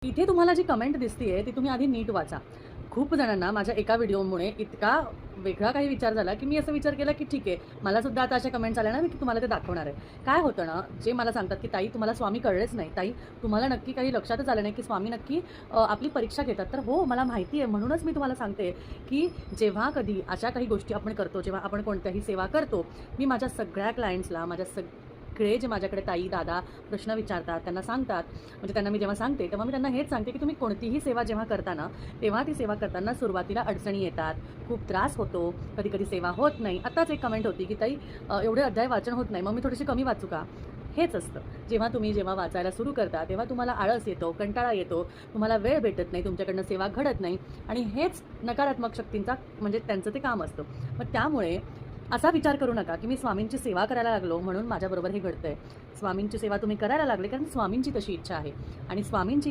इथे तुम्हाला जी कमेंट दिसतीये ती तुम्ही आधी नीट वाचा. खूप जणांना माझ्या एका व्हिडिओमुळे इतका वेगळा काही विचार झाला, की मी असा विचार केला, की ठीक आहे, मला सुद्धा आता अशा कमेंट्स आल्या ना, मी तुम्हाला ते दाखवणार आहे. काय होतं ना, जे मला सांगतात, की "ताई तुम्हाला स्वामी कळलेच नाही. ताई तुम्हाला नक्की काही लक्षातच आलं नाही, की स्वामी नक्की आपली परीक्षा घेतात." तर हो, मला माहिती आहे. म्हणूनच मी तुम्हाला सांगते, की जेव्हा कधी अशा काही गोष्टी आपण करतो, जेव्हा आपण कोणत्याही सेवा करतो, मी माझ्या सगळ्या क्लायंट्सला, माझ्या सगळे जे माझ्याकडे ताई, दादा प्रश्न विचारतात, त्यांना सांगतात. म्हणजे त्यांना मी जेव्हा सांगते, तेव्हा मी त्यांना हेच सांगते, की तुम्ही कोणतीही सेवा जेव्हा करता ना, तेव्हा ती सेवा करताना सुरुवातीला अडचणी येतात, खूप त्रास होतो, कधी-कधी सेवा होत नाही. आत्ताच एक कमेंट होती, की "ताई एवढे अध्याय वाचन होत नाही, मग मी थोडीशी कमी वाचू का?" हेच असतं. जेव्हा वाचायला सुरू करता, तेव्हा तुम्हाला आळस येतो, कंटाळा येतो, तुम्हाला वेळ भेटत नाही, तुमच्याकडनं सेवा घडत नाही आणि हेच नकारात्मक शक्तींचा म्हणजे त्यांचं ते काम असतं. मग त्यामुळे असा विचार करू नका, की मी स्वामींची सेवा करायला लागलो म्हणून माझ्याबरोबर हे घडतंय. स्वामींची सेवा तुम्ही करायला लागले कारण स्वामींची तशी इच्छा आहे आणि स्वामींची